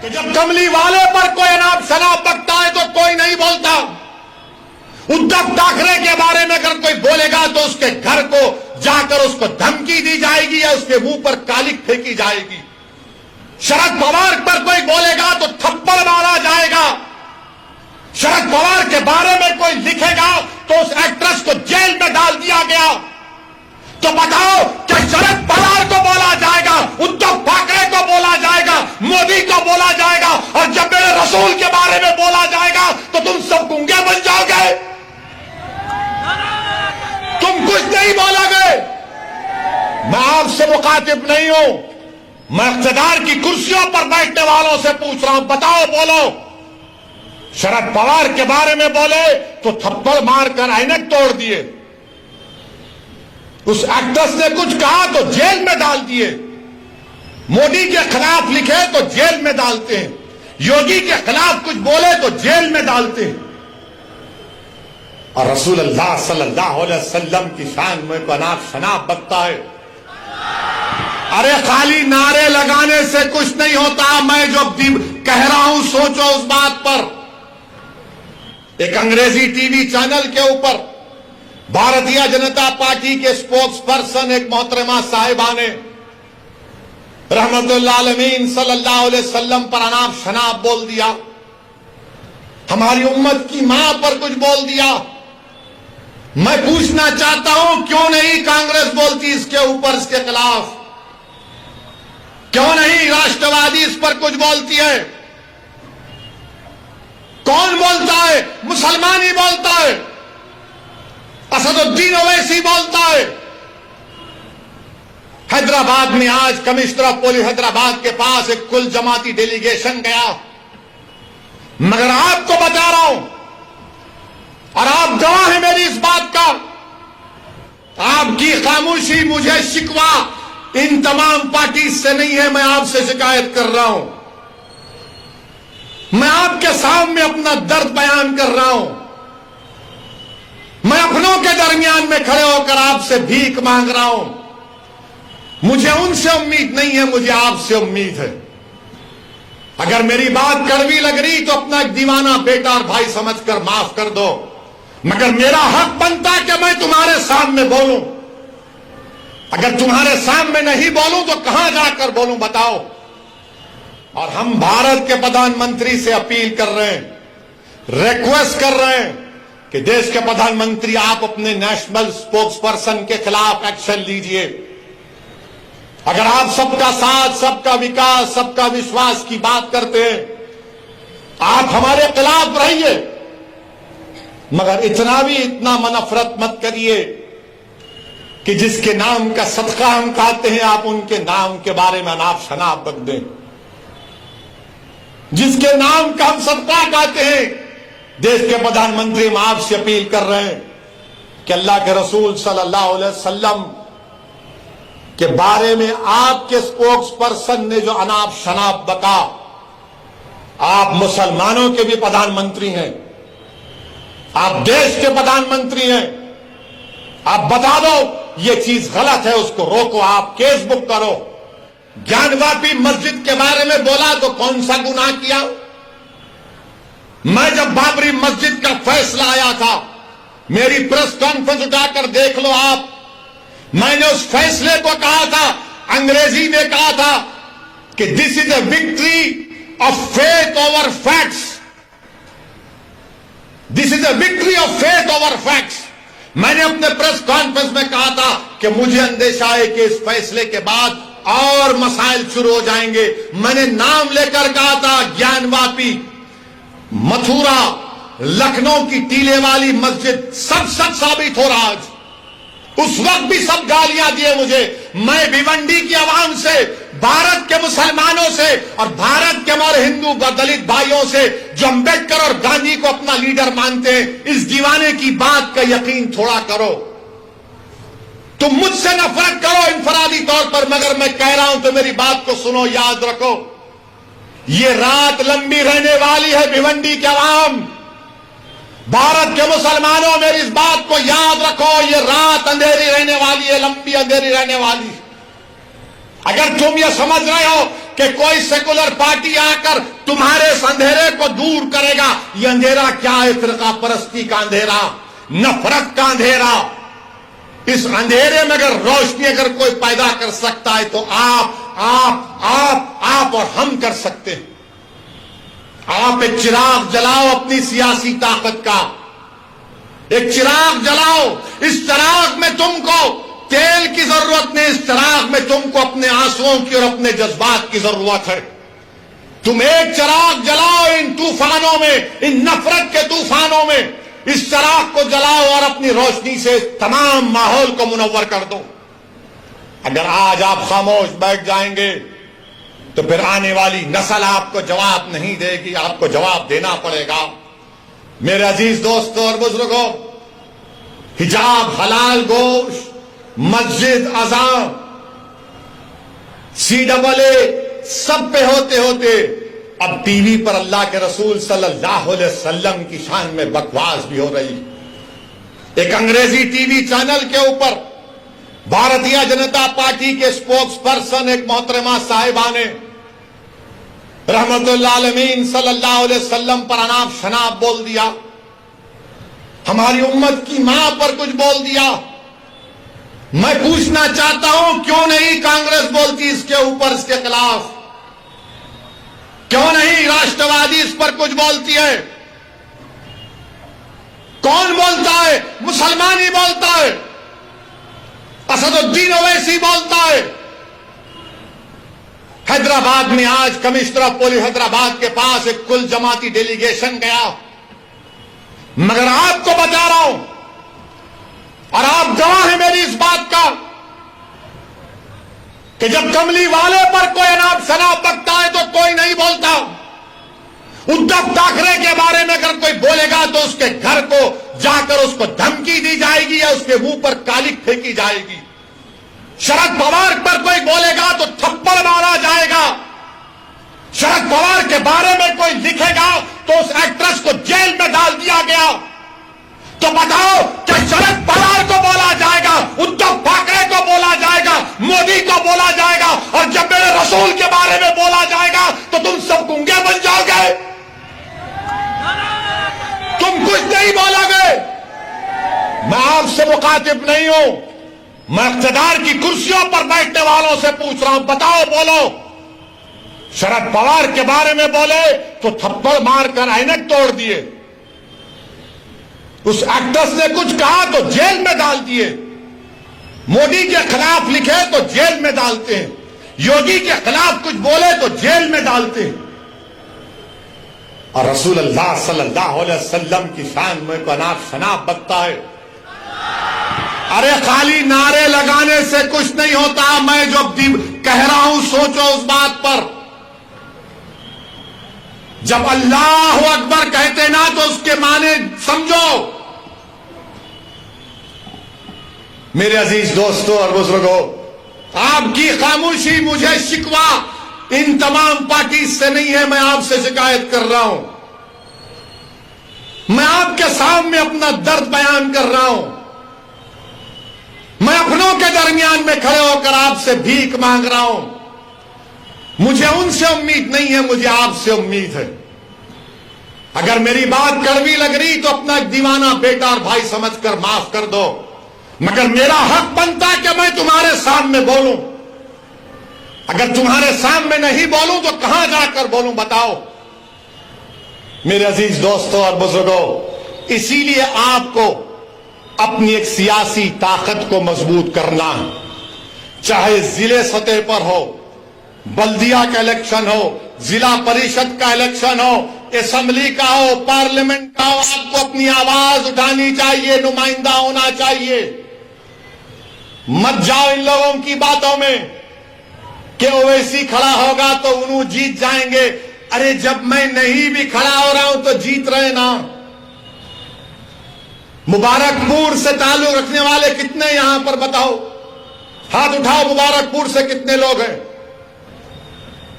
कि जब कमली वाले पर कोई अनाप शनाप बकता है तो कोई नहीं बोलता। उद्धव ठाकरे के बारे में अगर कोई बोलेगा तो उसके घर को जाकर उसको धमकी दी जाएगी या उसके मुंह पर कालिक फेंकी जाएगी। शरद पवार पर कोई बोलेगा तो थप्पड़ मारा जाएगा। शरद पवार के बारे में कोई लिखेगा तो उस एक्ट्रेस को जेल में डाल दिया गया। तो बताओ क्या शरद पवार को बोला जाएगा, उद्धव ठाकरे को बोला जाएगा, मोदी को बोला जाएगा, और जब मेरे रसूल के बारे में बोला जाएगा तो तुम सब गूंगे बन जाओगे, तुम कुछ नहीं बोलोगे। मैं आपसे मुखातिब नहीं हूं, मैं इख्तिदार की कुर्सियों पर बैठने वालों से पूछ रहा हूं। बताओ, बोलो। शरद पवार के बारे में बोले तो थप्पड़ मारकर ऐनक तोड़ दिए। उस एक्ट्रेस ने कुछ कहा तो जेल में डाल दिए। मोदी के खिलाफ लिखे तो जेल में डालते हैं। योगी के खिलाफ कुछ बोले तो जेल में डालते हैं। और रसूल अल्लाह सल्लल्लाहु अलैहि वसल्लम की शान में अनाप शनाप बकता है। अरे खाली नारे लगाने से कुछ नहीं होता। मैं जो कह रहा हूं सोचो उस बात पर। एक अंग्रेजी टीवी चैनल के ऊपर भारतीय जनता पार्टी के स्पोक्स पर्सन एक मोहतरमा साहिबा ने रहमतुल्लाह अलमीन सल्लल्लाहु अलैहि वसल्लम पर अनाप शनाप बोल दिया। हमारी उम्मत की मां पर कुछ बोल दिया। मैं पूछना चाहता हूं क्यों नहीं कांग्रेस बोलती इसके ऊपर, इसके खिलाफ? क्यों नहीं राष्ट्रवादी इस पर कुछ बोलती है? कौन बोलता है? मुसलमान ही बोलता है। असदुद्दीन ओवैसी बोलता है। हैदराबाद में आज कमिश्नर ऑफ पुलिस हैदराबाद के पास एक कुल जमाती डेलीगेशन गया। मगर आपको बता रहा हूं और आप गवाह हैं मेरी इस बात का, आपकी खामोशी मुझे शिकवा इन तमाम पार्टी से नहीं है। मैं आपसे शिकायत कर रहा हूं। मैं आपके सामने अपना दर्द बयान कर रहा हूं। मैं अपनों के दरमियान में खड़े होकर आपसे भीख मांग रहा हूं। मुझे उनसे उम्मीद नहीं है, मुझे आपसे उम्मीद है। अगर मेरी बात कड़वी लग रही तो अपना एक दीवाना बेटा और भाई समझकर माफ कर दो। मगर मेरा हक बनता कि मैं तुम्हारे सामने बोलूं। अगर तुम्हारे सामने नहीं बोलूं तो कहां जाकर बोलूं, बताओ। और हम भारत के प्रधानमंत्री से अपील कर रहे हैं, रिक्वेस्ट कर रहे हैं कि देश के प्रधानमंत्री आप अपने नेशनल स्पोक्स पर्सन के खिलाफ एक्शन लीजिए। अगर आप सबका साथ, सबका विकास, सबका विश्वास की बात करते हैं, आप हमारे खिलाफ रहिए, मगर इतना नफरत मत करिए कि जिसके नाम का सदका हम खाते हैं आप उनके नाम के बारे में अनाप शनाप बक दें। जिसके नाम का हम सदका खाते हैं, देश के प्रधानमंत्री हम आपसे अपील कर रहे हैं कि अल्लाह के रसूल सल्लल्लाहु अलैहि वसल्लम के बारे में आपके स्पोक्स पर्सन ने जो अनाप शनाप बका, आप मुसलमानों के भी प्रधानमंत्री हैं, आप देश के प्रधानमंत्री हैं, आप बता दो ये चीज गलत है, उसको रोको, आप केस बुक करो। ज्ञानवापी मस्जिद के बारे में बोला तो कौन सा गुनाह किया? मैं जब बाबरी मस्जिद का फैसला आया था, मेरी प्रेस कॉन्फ्रेंस उठाकर देख लो आप, मैंने उस फैसले को कहा था, अंग्रेजी में कहा था कि this is a victory of faith over facts. This is a victory of faith over facts. मैंने अपने प्रेस कॉन्फ्रेंस में कहा था कि मुझे अंदेशा है कि इस फैसले के बाद और मसाइल शुरू हो जाएंगे। मैंने नाम लेकर कहा था ज्ञानवापी, मथुरा, लखनऊ की टीले वाली मस्जिद, सब सच साबित हो रहा आज। उस वक्त भी सब गालियां दिए मुझे। मैं भिवंडी की आवाम से, भारत के मुसलमानों से और भारत के हमारे हिंदू व दलित भाइयों से जो अंबेडकर और गांधी को अपना लीडर मानते हैं, इस दीवाने की बात का यकीन थोड़ा करो। तुम मुझसे नफरत करो इंफरादी तौर पर, मगर मैं कह रहा हूं तो मेरी बात को सुनो, याद रखो, ये रात लंबी रहने वाली है। भिवंडी के आवाम, भारत के मुसलमानों, मेरी इस बात को याद रखो, ये रात अंधेरी रहने वाली है, लंबी अंधेरी रहने वाली है। अगर तुम ये समझ रहे हो कि कोई सेकुलर पार्टी आकर तुम्हारे इस अंधेरे को दूर करेगा। ये अंधेरा क्या है? फिरका परस्ती का अंधेरा, नफरत का अंधेरा। इस अंधेरे में अगर रोशनी अगर कोई पैदा कर सकता है तो आप और हम कर सकते हैं। आप एक चिराग जलाओ अपनी सियासी ताकत का, एक चिराग जलाओ। इस चिराग में तुमको तेल की जरूरत नहीं, इस चिराग में तुमको अपने आंसुओं की और अपने जज्बात की जरूरत है। तुम एक चिराग जलाओ इन तूफानों में, इन नफरत के तूफानों में। इस चिराग को जलाओ और अपनी रोशनी से तमाम माहौल को मुनव्वर कर दो। अगर आज आप खामोश बैठ जाएंगे तो फिर आने वाली नस्ल आपको जवाब नहीं देगी, आपको जवाब देना पड़ेगा। मेरे अजीज दोस्तों और बुजुर्गों, हिजाब, हलाल गोश्त, मस्जिद, अज़ान, CAA सब पे होते होते अब टीवी पर अल्लाह के रसूल सल्लल्लाहु अलैहि वसल्लम की शान में बकवास भी हो रही। एक अंग्रेजी टीवी चैनल के ऊपर भारतीय जनता पार्टी के स्पोक्स पर्सन एक मोहतरमा साहिबा ने रहमतुल्लाह अलमीन सल्लल्लाहु अलैहि वसल्लम पर अनाप शनाप बोल दिया, हमारी उम्मत की मां पर कुछ बोल दिया। मैं पूछना चाहता हूं क्यों नहीं कांग्रेस बोलती इसके ऊपर, इसके खिलाफ? क्यों नहीं राष्ट्रवादी इस पर कुछ बोलती है? कौन बोलता है? मुसलमान ही बोलता है, असदुद्दीन ओवैसी बोलता है। हैदराबाद में आज कमिश्नर ऑफ पुलिस हैदराबाद के पास एक कुल जमाती डेलीगेशन गया। मगर आपको बता रहा हूं और आप गवाह हैं मेरी इस बात का कि जब कमली वाले पर कोई अनाप शनाप बकता है तो कोई नहीं बोलता। उद्धव ठाकरे के बारे में अगर कोई बोलेगा तो उसके घर को जाकर उसको धमकी दी जाएगी या उसके मुंह पर कालिक फेंकी जाएगी। शरद पवार पर कोई बोलेगा तो थप्पड़ मारा जाएगा। शरद पवार के बारे में कोई लिखेगा तो उस एक्ट्रेस को जेल में डाल दिया गया। तो बताओ क्या शरद पवार को बोला जाएगा, उद्धव ठाकरे को बोला जाएगा, मोदी को बोला जाएगा, और जब मेरे रसूल के बारे में बोला जाएगा तो तुम सब गूंगे बन जाओगे, तुम कुछ नहीं बोलोगे। मैं आपसे मुखातिब नहीं हूं, मैं इख्तिदार की कुर्सियों पर बैठने वालों से पूछ रहा हूं, बताओ बोलो। शरद पवार के बारे में बोले तो थप्पड़ मारकर ऐनक तोड़ दिए, उस एक्ट्रेस ने कुछ कहा तो जेल में डाल दिए, मोदी के खिलाफ लिखे तो जेल में डालते हैं, योगी के खिलाफ कुछ बोले तो जेल में डालते हैं, और रसूल अल्लाह सल्लल्लाहु अलैहि वसल्लम की शान में को अनाप शनाप बकता है। अरे खाली नारे लगाने से कुछ नहीं होता। मैं जो कह रहा हूं सोचो उस बात पर। जब अल्लाह अकबर कहते ना तो उसके माने समझो। मेरे अजीज दोस्तों और बुजुर्गों, आपकी खामोशी मुझे शिकवा इन तमाम पार्टी से नहीं है, मैं आपसे शिकायत कर रहा हूं। मैं आपके सामने अपना दर्द बयान कर रहा हूं। मैं अपनों के दरमियान में खड़े होकर आपसे भीख मांग रहा हूं। मुझे उनसे उम्मीद नहीं है, मुझे आपसे उम्मीद है। अगर मेरी बात कड़वी लग रही तो अपना एक दीवाना बेटा और भाई समझकर माफ कर दो, मगर मेरा हक बनता कि मैं तुम्हारे सामने बोलूं। अगर तुम्हारे सामने नहीं बोलूं तो कहां जाकर बोलूं, बताओ। मेरे अजीज दोस्तों और बुजुर्गों, इसीलिए आपको अपनी एक सियासी ताकत को मजबूत करना है, चाहे जिले सतह पर हो, बल्दिया का इलेक्शन हो, जिला परिषद का इलेक्शन हो, असेंबली का हो, पार्लियामेंट का हो। आपको अपनी आवाज उठानी चाहिए, नुमाइंदा होना चाहिए। मत जाओ इन लोगों की बातों में कि ओवैसी खड़ा होगा तो उन्होंने जीत जाएंगे। अरे जब मैं नहीं भी खड़ा हो रहा हूं तो जीत रहे ना। मुबारकपुर से ताल्लुक रखने वाले कितने यहां पर बताओ, हाथ उठाओ। मुबारकपुर से कितने लोग हैं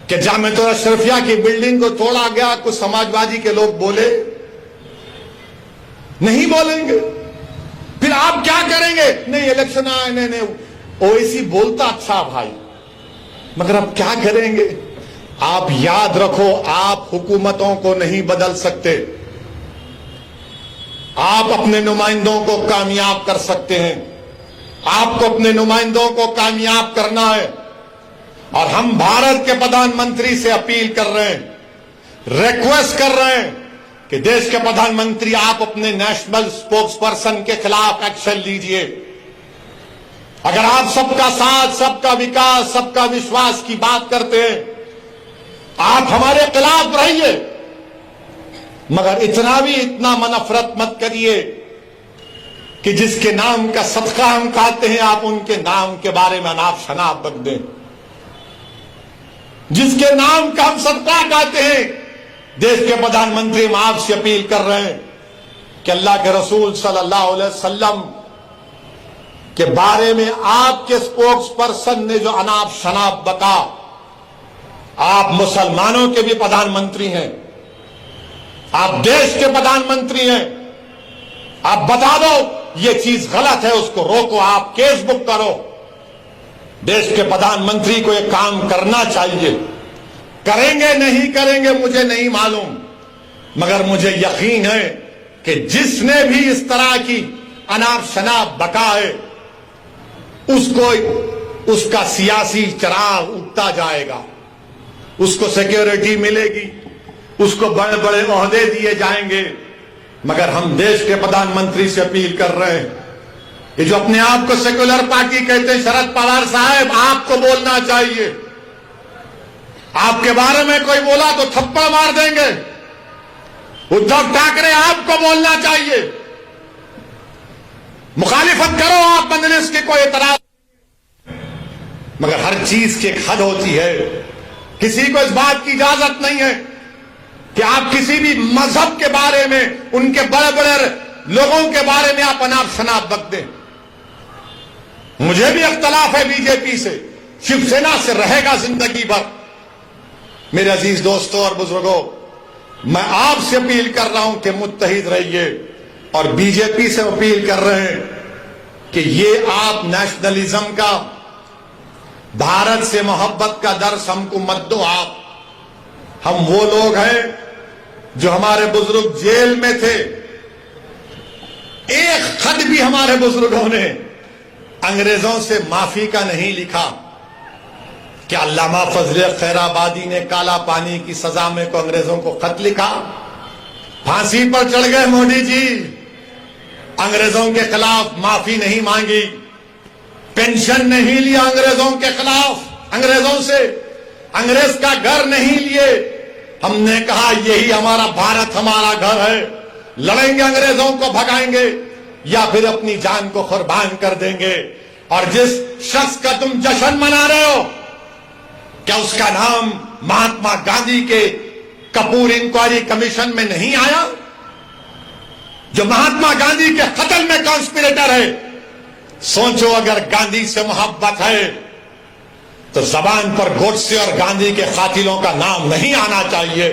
कि जामिया अशरफिया की बिल्डिंग को तोड़ा गया, कुछ समाजवादी के लोग बोले? नहीं बोलेंगे। फिर आप क्या करेंगे? नहीं इलेक्शन आए, नहीं ओवैसी बोलता अच्छा भाई, मगर अब क्या करेंगे? आप याद रखो, आप हुकूमतों को नहीं बदल सकते, आप अपने नुमाइंदों को कामयाब कर सकते हैं। आपको अपने नुमाइंदों को कामयाब करना है। और हम भारत के प्रधानमंत्री से अपील कर रहे हैं, रिक्वेस्ट कर रहे हैं कि देश के प्रधानमंत्री आप अपने नेशनल स्पोक्स पर्सन के खिलाफ एक्शन लीजिए। अगर आप सबका साथ, सबका विकास, सबका विश्वास की बात करते हैं, आप हमारे खिलाफ रहिए, मगर इतना नफरत मत करिए कि जिसके नाम का सदका हम खाते हैं आप उनके नाम के बारे में अनाप शनाप बक दें। जिसके नाम का हम सदका खाते हैं, देश के प्रधानमंत्री हम आपसे अपील कर रहे हैं कि अल्लाह के रसूल सल्लल्लाहु अलैहि वसल्लम के बारे में आपके स्पोक्स पर्सन ने जो अनाप शनाप बका, आप मुसलमानों के भी प्रधानमंत्री हैं, आप देश के प्रधानमंत्री हैं, आप बता दो ये चीज गलत है, उसको रोको, आप केस बुक करो। देश के प्रधानमंत्री को यह काम करना चाहिए। करेंगे नहीं करेंगे मुझे नहीं मालूम, मगर मुझे यकीन है कि जिसने भी इस तरह की अनाप शनाप बका है उसको उसका सियासी चराग उठता जाएगा, उसको सिक्योरिटी मिलेगी, उसको बड़े बड़े ओहदे दिए जाएंगे। मगर हम देश के प्रधानमंत्री से अपील कर रहे हैं कि जो अपने आप को सेक्युलर पार्टी कहते हैं, शरद पवार साहब आपको बोलना चाहिए। आपके बारे में कोई बोला तो थप्पड़ मार देंगे। उद्धव ठाकरे आपको बोलना चाहिए, मुखालिफत करो आप मजलिस की, कोई एतराज, मगर हर चीज की एक हद होती है। किसी को इस बात की इजाजत नहीं है कि आप किसी भी मजहब के बारे में, उनके बड़े बड़े लोगों के बारे में आप अनाप शनाप बक दें। मुझे भी इख्तलाफ है बीजेपी से, शिवसेना से रहेगा जिंदगी भर। मेरे अजीज दोस्तों और बुजुर्गों, मैं आपसे अपील कर रहा हूं कि मुत्तहिद रहिए, और बीजेपी से अपील कर रहे हैं कि ये आप नेशनलिज्म का, भारत से मोहब्बत का दर्स हमको मत दो। आप, हम वो लोग हैं जो हमारे बुजुर्ग जेल में थे, एक खत भी हमारे बुजुर्गों ने अंग्रेजों से माफी का नहीं लिखा। क्या अल्लामा फजल खैराबादी ने काला पानी की सजा में को अंग्रेजों को खत लिखा? फांसी पर चढ़ गए मोदी जी, अंग्रेजों के खिलाफ माफी नहीं मांगी, पेंशन नहीं लिया अंग्रेजों के खिलाफ, अंग्रेजों से अंग्रेज का घर नहीं लिए। हमने कहा यही हमारा भारत, हमारा घर है, लड़ेंगे, अंग्रेजों को भगाएंगे या फिर अपनी जान को कुर्बान कर देंगे। और जिस शख्स का तुम जश्न मना रहे हो, क्या उसका नाम महात्मा गांधी के कपूर इंक्वायरी कमीशन में नहीं आया? जो महात्मा गांधी के कत्ल में कॉन्स्पिरेटर है। सोचो, अगर गांधी से मोहब्बत है तो जबान पर गोडसे और गांधी के कातिलों का नाम नहीं आना चाहिए।